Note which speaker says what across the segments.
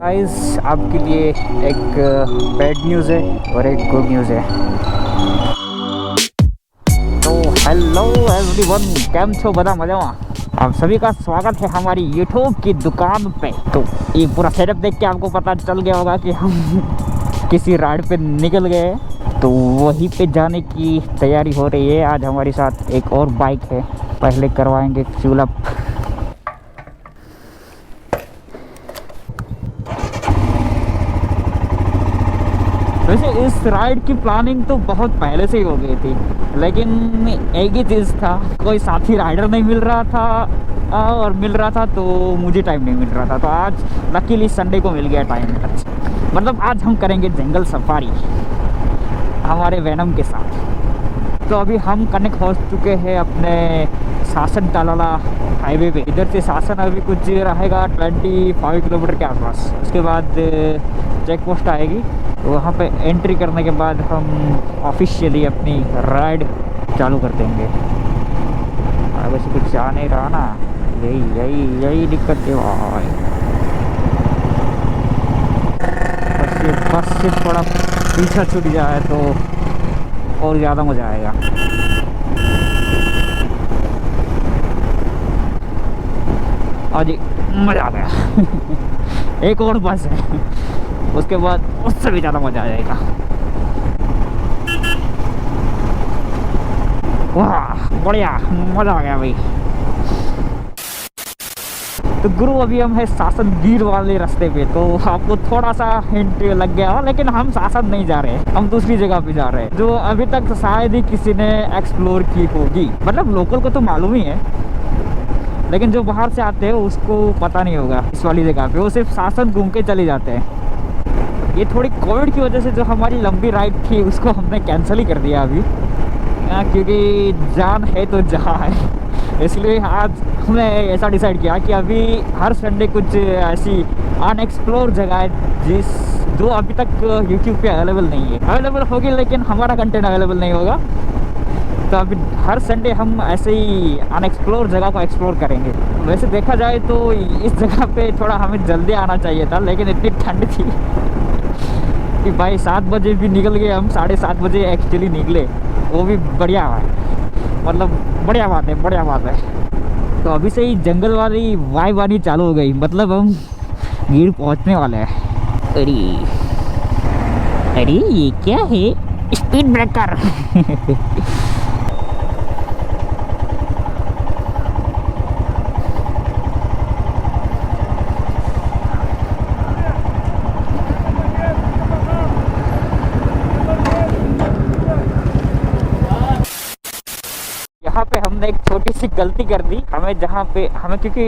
Speaker 1: Guys आपके लिए एक बैड न्यूज़ है और एक गुड न्यूज़ है। तो हेलो एवरीवन, કેમ છો બધા મજામાં? आप सभी का स्वागत है हमारी यूट्यूब की दुकान पे। तो ये पूरा सेटअप देख के आपको पता चल गया होगा कि हम किसी राइड पे निकल गए, तो वहीं पे जाने की तैयारी हो रही है। आज हमारे साथ एक और बाइक है, पहले करवाएंगे फ्यूल अप। वैसे इस राइड की प्लानिंग तो बहुत पहले से ही हो गई थी, लेकिन एक ही चीज़ था, कोई साथी राइडर नहीं मिल रहा था और मिल रहा था तो मुझे टाइम नहीं मिल रहा था। तो आज लकीली संडे को मिल गया टाइम। मतलब आज हम करेंगे जंगल सफारी हमारे वेनम के साथ। तो अभी हम कनेक्ट हो चुके हैं अपने सासन टालाला हाईवे पे। इधर से सासन अभी कुछ रहेगा 25 किलोमीटर के आसपास। उसके बाद चेक पोस्ट आएगी, तो वहाँ पे एंट्री करने के बाद हम ऑफिशियली अपनी राइड चालू कर देंगे। अगर से कुछ आ नहीं रहा ना, यही दिक्कत है भाई। बस से थोड़ा पीछा छूट जाए तो और ज़्यादा मज़ा आएगा। और जी मज़ा आ गया। एक और बस है, उसके बाद उससे भी ज़्यादा मज़ा आ जाएगा। वाह बढ़िया, मज़ा आ गया भाई। तो गुरु अभी हम है सासन गिर वाले रास्ते पे, तो आपको थोड़ा सा हिंट लग गया हो, लेकिन हम सासन नहीं जा रहे, हम दूसरी जगह पे जा रहे हैं जो अभी तक शायद ही किसी ने एक्सप्लोर की होगी। मतलब लोकल को तो मालूम ही है, लेकिन जो बाहर से आते हैं उसको पता नहीं होगा इस वाली जगह पे। वो सिर्फ सासन घूम के चले जाते हैं। ये थोड़ी कोविड की वजह से जो हमारी लंबी राइड थी उसको हमने कैंसिल ही कर दिया अभी, क्योंकि जान है तो जहाँ है। इसलिए आज हमने ऐसा डिसाइड किया कि अभी हर संडे कुछ ऐसी अनएक्सप्लोर जगह है जो अभी तक यूट्यूब पे अवेलेबल नहीं है। अवेलेबल होगी लेकिन हमारा कंटेंट अवेलेबल नहीं होगा। तो अभी हर संडे हम ऐसे ही अनएक्सप्लोर जगह को एक्सप्लोर करेंगे। वैसे देखा जाए तो इस जगह पे थोड़ा हमें जल्दी आना चाहिए था, लेकिन इतनी ठंड थी कि भाई 7 बजे भी निकल गए हम। 7:30 बजे एक्चुअली निकले, वो भी बढ़िया है। मतलब बढ़िया बात है। तो अभी से ही जंगल वाली वाइब आनी चालू हो गई। मतलब हम गिर पहुंचने वाले हैं। अरे ये क्या है? Speed breaker. यहाँ पे हमने एक छोटी सी गलती कर दी। हमें जहाँ पे हमें क्योंकि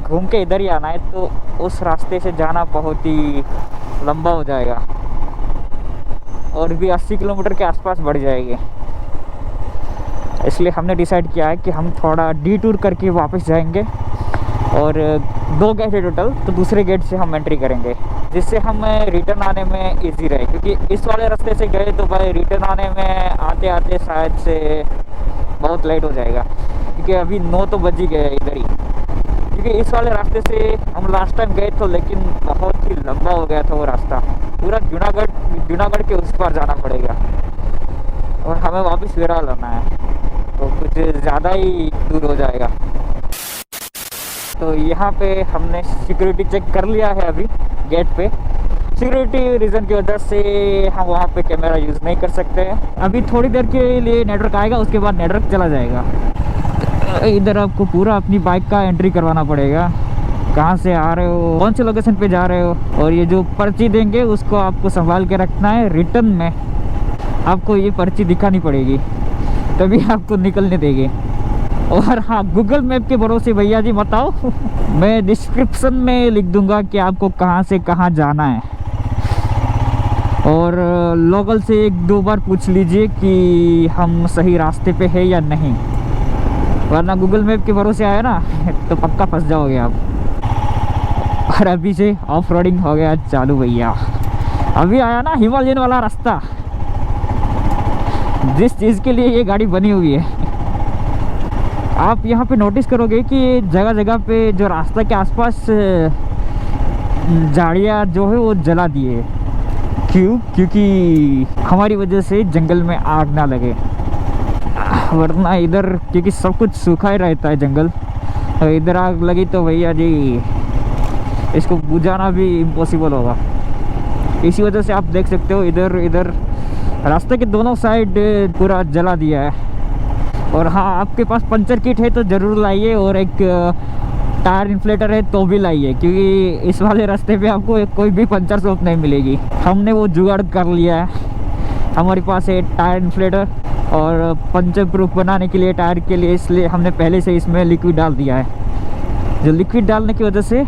Speaker 1: घूम के इधर ही आना है, तो उस रास्ते से जाना बहुत ही लंबा हो जाएगा और भी 80 किलोमीटर के आसपास बढ़ जाएगी। इसलिए हमने डिसाइड किया है कि हम थोड़ा डिटूर करके वापस जाएंगे। और 2 गेट है टोटल, तो दूसरे गेट से हम एंट्री करेंगे, जिससे हम रिटर्न आने में इजी रहे। क्योंकि इस वाले रास्ते से गए तो भाई रिटर्न आने में आते आते शायद से बहुत लेट हो जाएगा, क्योंकि अभी 9 तो बज ही गए इधर ही। क्योंकि इस वाले रास्ते से हम लास्ट टाइम गए तो, लेकिन बहुत ही लंबा हो गया था वो रास्ता। पूरा जूनागढ़ के उस पार जाना पड़ेगा और हमें वापस वेरा लाना है, तो कुछ ज़्यादा ही दूर हो जाएगा। तो यहाँ पे हमने सिक्योरिटी चेक कर लिया है अभी गेट पे। सिक्योरिटी रीज़न की वजह से हम वहाँ पे कैमरा यूज़ नहीं कर सकते हैं। अभी थोड़ी देर के लिए नेटवर्क आएगा, उसके बाद नेटवर्क चला जाएगा। इधर आपको पूरा अपनी बाइक का एंट्री करवाना पड़ेगा, कहाँ से आ रहे हो, कौन से लोकेशन पे जा रहे हो, और ये जो पर्ची देंगे उसको आपको संभाल के रखना है। रिटर्न में आपको ये पर्ची दिखानी पड़ेगी, तभी आपको निकलने देंगे। और हाँ, गूगल मैप के भरोसे भैया जी मत आओ। मैं डिस्क्रिप्शन में लिख दूंगा कि आपको कहाँ से कहाँ जाना है। और लोकल से 1-2 बार पूछ लीजिए कि हम सही रास्ते पे है या नहीं, वरना गूगल मैप के भरोसे आया ना तो पक्का फंस जाओगे आप। और अभी से ऑफ रोडिंग हो गया चालू भैया। अभी आया ना हिमालयन वाला रास्ता, जिस चीज़ के लिए ये गाड़ी बनी हुई है। आप यहाँ पे नोटिस करोगे कि जगह जगह पे जो रास्ता के आसपास झाड़ियाँ जो है वो जला दिए। क्यों? क्योंकि हमारी वजह से जंगल में आग ना लगे, वरना इधर क्योंकि सब कुछ सूखा ही रहता है जंगल, अगर इधर आग लगी तो भैया जी इसको बुझाना भी इम्पॉसिबल होगा। इसी वजह से आप देख सकते हो इधर इधर रास्ते के दोनों साइड पूरा जला दिया है। और हाँ, आपके पास पंचर किट है तो ज़रूर लाइए, और एक टायर इन्फ्लेटर है तो भी लाइए, क्योंकि इस वाले रास्ते पे आपको कोई भी पंचर शॉप नहीं मिलेगी। हमने वो जुगाड़ कर लिया है, हमारे पास है टायर इन्फ्लेटर और पंचर प्रूफ बनाने के लिए टायर के लिए, इसलिए हमने पहले से इसमें लिक्विड डाल दिया है। जो लिक्विड डालने की वजह से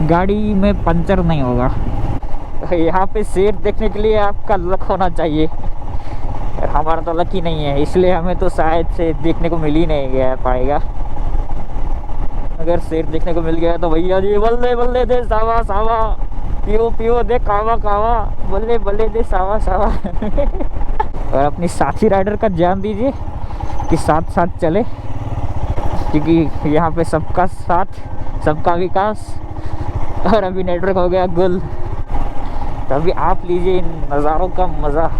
Speaker 1: गाड़ी में पंचर नहीं होगा। यहाँ पे शेर देखने के लिए आपका लक होना चाहिए, और हमारा तो लक ही नहीं है, इसलिए हमें तो शायद से देखने को मिल ही नहीं गया पाएगा। अगर शेर देखने को मिल गया तो भैया जी बल्ले बल्ले दे सावा सावा, पियो पियो दे कावा कावा, बल्ले बल्ले दे सावा सावा। और अपनी साथी राइडर का ध्यान दीजिए कि साथ साथ चले, क्योंकि यहाँ पे सबका साथ सबका विकास। और अभी नेटवर्क हो गया गुल, तो अभी आप लीजिए इन नज़ारों का मज़ा।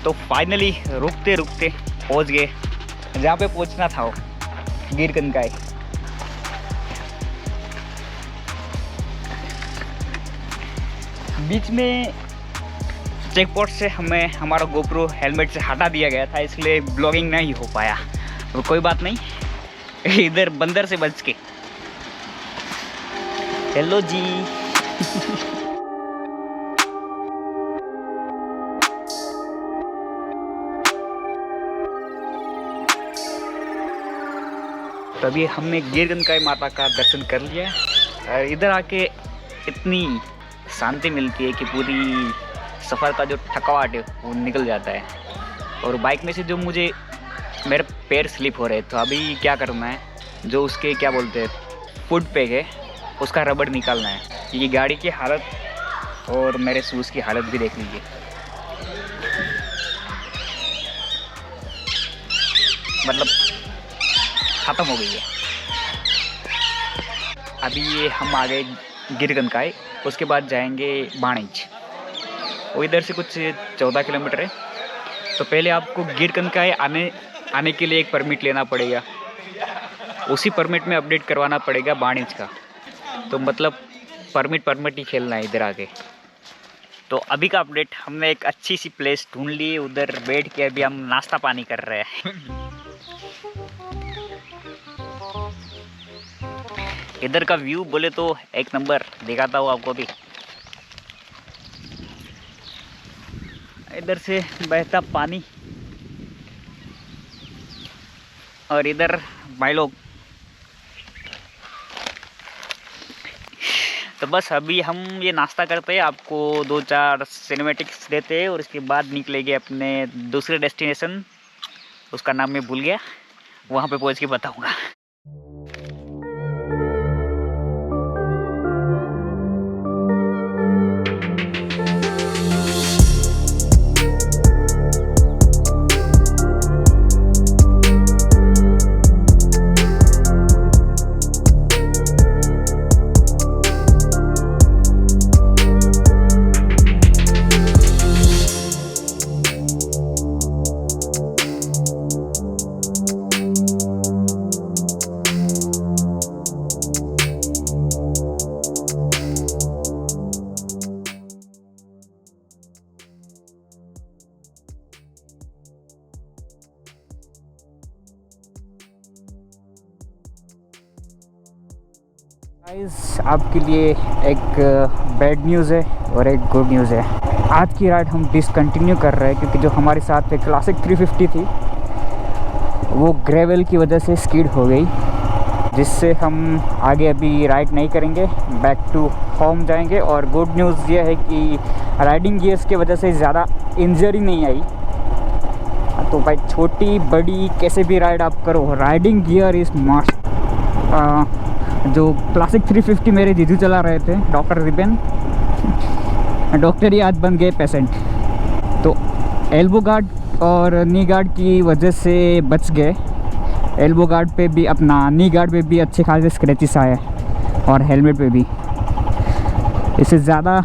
Speaker 2: तो फाइनली रुकते रुकते पहुंच गए जहाँ पे पहुंचना था, वो गिर कनकाई। बीच में चेक पोस्ट से हमें हमारा गोप्रो हेलमेट से हटा दिया गया था, इसलिए ब्लॉगिंग नहीं हो पाया। तो कोई बात नहीं, इधर बंदर से बच के। हेलो जी। तभी हमने गिरकनकाई माता का दर्शन कर लिया, और इधर आके इतनी शांति मिलती है कि पूरी सफ़र का जो थकावट है वो निकल जाता है। और बाइक में से जो मेरे पैर स्लिप हो रहे, तो अभी क्या करना है, जो उसके क्या बोलते हैं फुट पैक है, उसका रबड़ निकालना है, क्योंकि गाड़ी की हालत और मेरे शूज़ की हालत भी देख लीजिए। मतलब ख़त्म हो गई है। अभी ये हम आ गए गिरकनकाई, उसके बाद जाएंगे बाणिज, वो इधर से कुछ 14 किलोमीटर है। तो पहले आपको गिरकनकाई आने के लिए एक परमिट लेना पड़ेगा, उसी परमिट में अपडेट करवाना पड़ेगा बाणिज का। तो मतलब परमिट ही खेलना है इधर आके। तो अभी का अपडेट, हमने एक अच्छी सी प्लेस ढूंढ ली, उधर बैठ के अभी हम नाश्ता पानी कर रहे हैं। इधर का व्यू बोले तो एक नंबर, दिखाता हूँ आपको भी। इधर से बहता पानी, और इधर भाई लोग। तो बस अभी हम ये नाश्ता करते हैं, आपको 2-4 सिनेमैटिक्स देते हैं, और इसके बाद निकलेंगे अपने दूसरे डेस्टिनेशन, उसका नाम मैं भूल गया, वहाँ पे पहुँच के बताऊँगा।
Speaker 1: गाइस, आपके लिए एक बैड न्यूज़ है और एक गुड न्यूज़ है। आज की राइड हम डिसकंटिन्यू कर रहे हैं, क्योंकि जो हमारे साथ एक क्लासिक 350 थी वो ग्रेवल की वजह से स्किड हो गई। जिससे हम आगे अभी राइड नहीं करेंगे, बैक टू होम जाएंगे। और गुड न्यूज़ ये है कि राइडिंग गियर्स की वजह से ज़्यादा इंजरी नहीं आई। तो भाई छोटी बड़ी कैसे भी राइड आप करो, राइडिंग गियर इज़ मस्ट। जो क्लासिक 350 मेरे जीजू चला रहे थे, डॉक्टर रिबन, डॉक्टर ही आज बन गए पेशेंट। तो एल्बो गार्ड और नी गार्ड की वजह से बच गए। एल्बो गार्ड पे भी, अपना नी गार्ड पे भी अच्छे खासे स्क्रैचेस आए और हेलमेट पे भी। इससे ज़्यादा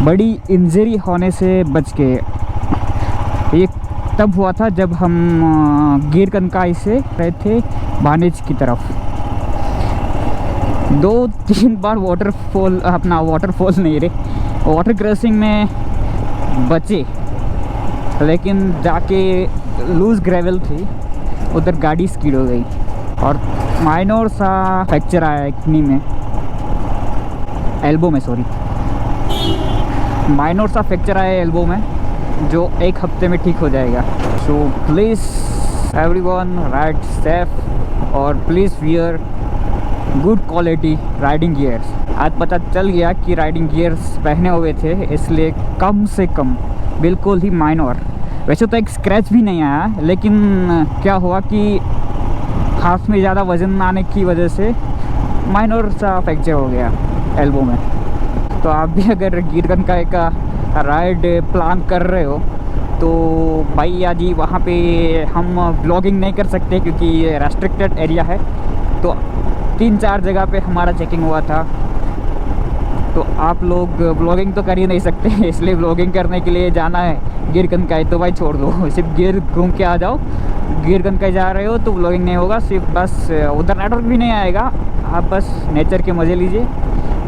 Speaker 1: बड़ी इंजरी होने से बच गए। ये तब हुआ था जब हम गिर कनकाई से रहे थे बानेज की तरफ। 2-3 बार वाटरफॉल नहीं रे, वाटर क्रॉसिंग में बचे, लेकिन जाके लूज ग्रेवल थी, उधर गाड़ी स्कीड हो गई और माइनर सा फ्रैक्चर आया किडनी में, एल्बो में, सॉरी, माइनर सा फ्रैक्चर आया एल्बो में, जो 1 हफ्ते में ठीक हो जाएगा। So please everyone ride safe और please wear good quality riding gears. आज पता चल गया कि राइडिंग गियर्स पहने हुए थे, इसलिए कम से कम, बिल्कुल ही माइनर, वैसे तो एक स्क्रैच भी नहीं आया, लेकिन क्या हुआ कि हाथ में ज़्यादा वज़न आने की वजह से माइनर सा फ्रैक्चर हो गया एल्बो में। तो आप भी अगर गिर कनकाई का राइड प्लान कर रहे हो तो भैया जी वहाँ पे हम ब्लॉगिंग नहीं कर सकते क्योंकि ये रेस्ट्रिक्टेड एरिया है। तो 3-4 जगह पे हमारा चेकिंग हुआ था, तो आप लोग ब्लॉगिंग तो कर ही नहीं सकते, इसलिए ब्लॉगिंग करने के लिए जाना है गिर कनकाई तो भाई छोड़ दो, सिर्फ गिर घूम के आ जाओ। गिर कनकाई जा रहे हो तो ब्लॉगिंग नहीं होगा, सिर्फ बस उधर नेटवर्क भी नहीं आएगा, आप बस नेचर के मज़े लीजिए,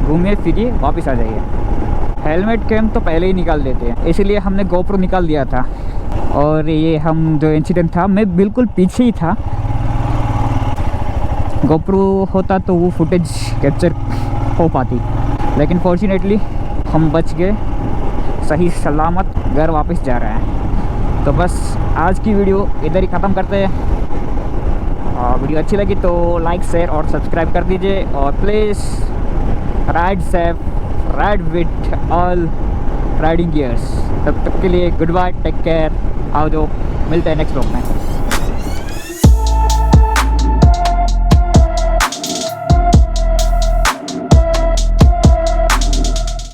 Speaker 1: घूमिए फिरिए, वापस आ जाइए। हेलमेट कैम तो पहले ही निकाल देते हैं, इसलिए हमने गोप्रो निकाल दिया था। और ये हम जो इंसिडेंट था, मैं बिल्कुल पीछे ही था, गोप्रो होता तो वो फुटेज कैप्चर हो पाती, लेकिन फॉर्चुनेटली हम बच गए, सही सलामत घर वापस जा रहे हैं। तो बस आज की वीडियो इधर ही ख़त्म करते हैं। और वीडियो अच्छी लगी तो लाइक, शेयर और सब्सक्राइब कर दीजिए। और please ride safe, ride with all riding gears. तब तक के लिए गुड बाय, टेक केयर, आओ जो मिलते हैं नेक्स्ट ब्लॉग में।